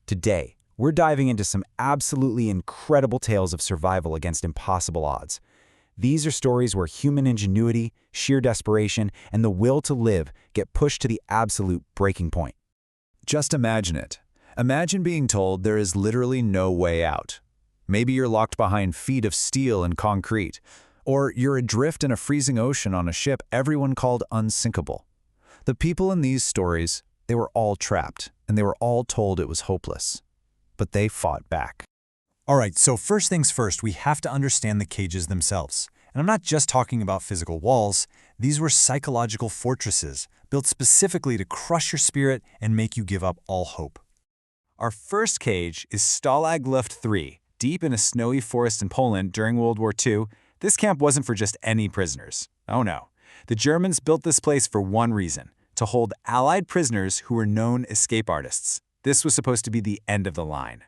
Today, we're diving into some absolutely incredible tales of survival against impossible odds. These are stories where human ingenuity, sheer desperation, and the will to live get pushed to the absolute breaking point. Just imagine it. Imagine being told there is literally no way out. Maybe you're locked behind feet of steel and concrete, or you're adrift in a freezing ocean on a ship everyone called unsinkable. The people in these stories, they were all trapped, and they were all told it was hopeless. But they fought back. All right, so first things first, we have to understand the cages themselves. And I'm not just talking about physical walls. These were psychological fortresses, built specifically to crush your spirit and make you give up all hope. Our first cage is Stalag Luft 3, deep in a snowy forest in Poland during World War II. This camp wasn't for just any prisoners. Oh no. The Germans built this place for one reason: to hold Allied prisoners who were known escape artists. This was supposed to be the end of the line.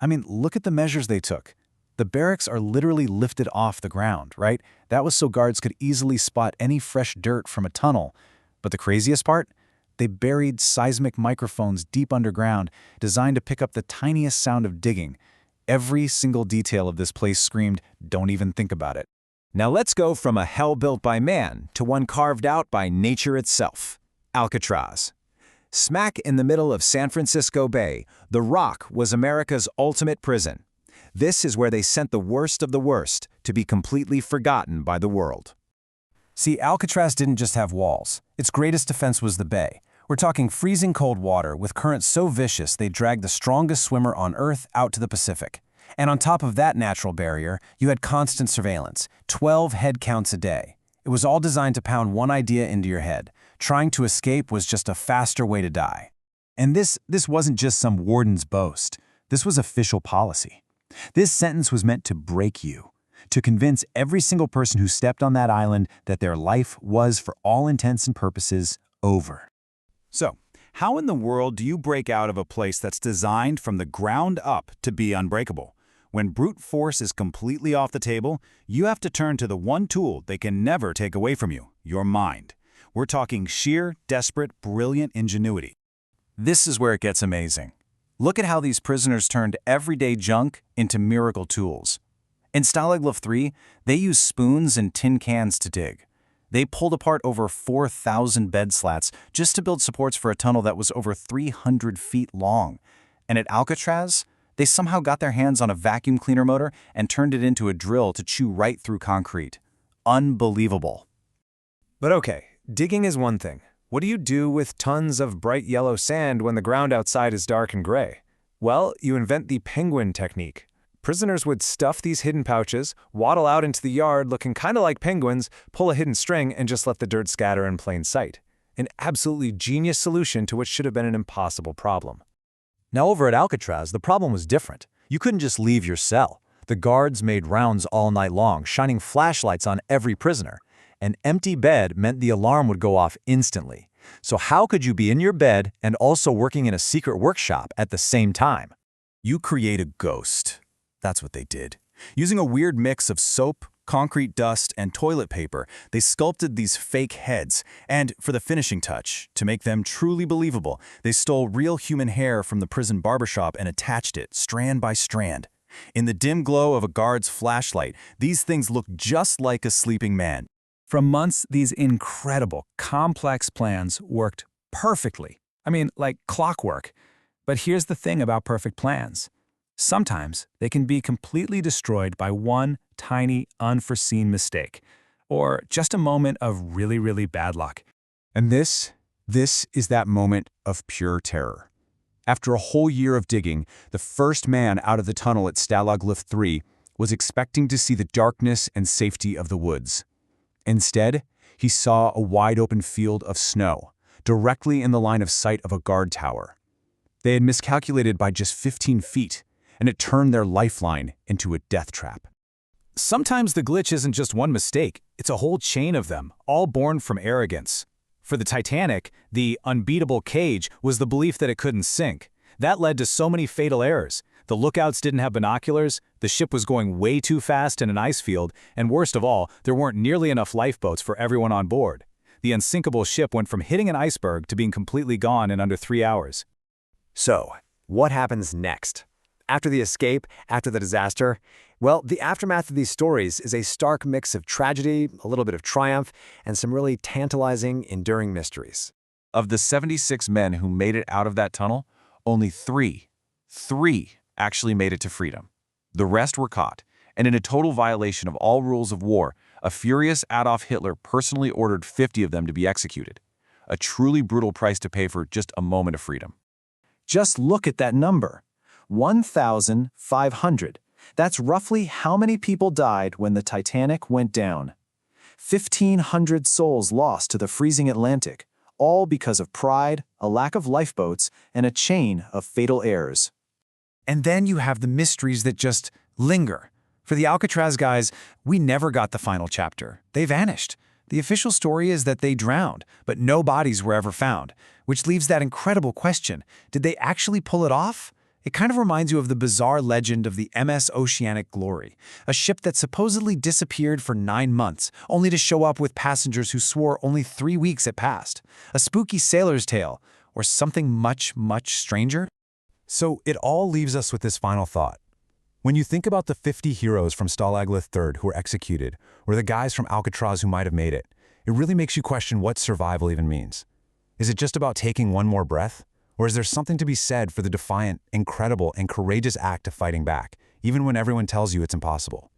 I mean, look at the measures they took. The barracks are literally lifted off the ground, right? That was so guards could easily spot any fresh dirt from a tunnel. But the craziest part? They buried seismic microphones deep underground, designed to pick up the tiniest sound of digging. Every single detail of this place screamed, "Don't even think about it." Now let's go from a hell built by man to one carved out by nature itself: Alcatraz. Smack in the middle of San Francisco Bay, The Rock was America's ultimate prison. This is where they sent the worst of the worst to be completely forgotten by the world. See, Alcatraz didn't just have walls. Its greatest defense was the bay. We're talking freezing cold water with currents so vicious they dragged the strongest swimmer on Earth out to the Pacific. And on top of that natural barrier, you had constant surveillance, 12 head counts a day. It was all designed to pound one idea into your head. Trying to escape was just a faster way to die. And this wasn't just some warden's boast. This was official policy. This sentence was meant to break you, to convince every single person who stepped on that island that their life was, for all intents and purposes, over. So, how in the world do you break out of a place that's designed from the ground up to be unbreakable? When brute force is completely off the table, you have to turn to the one tool they can never take away from you: your mind. We're talking sheer, desperate, brilliant ingenuity. This is where it gets amazing. Look at how these prisoners turned everyday junk into miracle tools. In Stalag Luft 3, they used spoons and tin cans to dig. They pulled apart over 4,000 bed slats just to build supports for a tunnel that was over 300 feet long. And at Alcatraz, they somehow got their hands on a vacuum cleaner motor and turned it into a drill to chew right through concrete. Unbelievable. But okay, digging is one thing. What do you do with tons of bright yellow sand when the ground outside is dark and gray? Well, you invent the penguin technique. Prisoners would stuff these hidden pouches, waddle out into the yard looking kind of like penguins, pull a hidden string, and just let the dirt scatter in plain sight. An absolutely genius solution to what should have been an impossible problem. Now over at Alcatraz, the problem was different. You couldn't just leave your cell. The guards made rounds all night long, shining flashlights on every prisoner. An empty bed meant the alarm would go off instantly. So how could you be in your bed and also working in a secret workshop at the same time? You create a ghost. That's what they did. Using a weird mix of soap, concrete dust, and toilet paper, they sculpted these fake heads. And for the finishing touch, to make them truly believable, they stole real human hair from the prison barbershop and attached it strand by strand. In the dim glow of a guard's flashlight, these things looked just like a sleeping man. For months, these incredible, complex plans worked perfectly. I mean, like clockwork. But here's the thing about perfect plans. Sometimes they can be completely destroyed by one tiny, unforeseen mistake, or just a moment of really, really bad luck. And this is that moment of pure terror. After a whole year of digging, the first man out of the tunnel at Stalag Luft 3 was expecting to see the darkness and safety of the woods. Instead, he saw a wide-open field of snow, directly in the line of sight of a guard tower. They had miscalculated by just 15 feet, and it turned their lifeline into a death trap. Sometimes the glitch isn't just one mistake, it's a whole chain of them, all born from arrogance. For the Titanic, the unbeatable cage was the belief that it couldn't sink. That led to so many fatal errors. The lookouts didn't have binoculars, the ship was going way too fast in an ice field, and worst of all, there weren't nearly enough lifeboats for everyone on board. The unsinkable ship went from hitting an iceberg to being completely gone in under 3 hours. So, What happens next? After the escape, after the disaster? Well, the aftermath of these stories is a stark mix of tragedy, a little bit of triumph, and some really tantalizing, enduring mysteries. Of the 76 men who made it out of that tunnel, only three actually made it to freedom. The rest were caught, and in a total violation of all rules of war, a furious Adolf Hitler personally ordered 50 of them to be executed. A truly brutal price to pay for just a moment of freedom. Just look at that number. 1,500. That's roughly how many people died when the Titanic went down. 1,500 souls lost to the freezing Atlantic, all because of pride, a lack of lifeboats, and a chain of fatal errors. And then you have the mysteries that just linger. For the Alcatraz guys, we never got the final chapter. They vanished. The official story is that they drowned, but no bodies were ever found, which leaves that incredible question: did they actually pull it off? It kind of reminds you of the bizarre legend of the MS Oceanic Glory, a ship that supposedly disappeared for 9 months, only to show up with passengers who swore only 3 weeks had passed. A spooky sailor's tale, or something much, much stranger? So it all leaves us with this final thought. When you think about the 50 heroes from Stalag Luft III who were executed, or the guys from Alcatraz who might have made it, it really makes you question what survival even means. Is it just about taking one more breath? Or is there something to be said for the defiant, incredible, and courageous act of fighting back, even when everyone tells you it's impossible?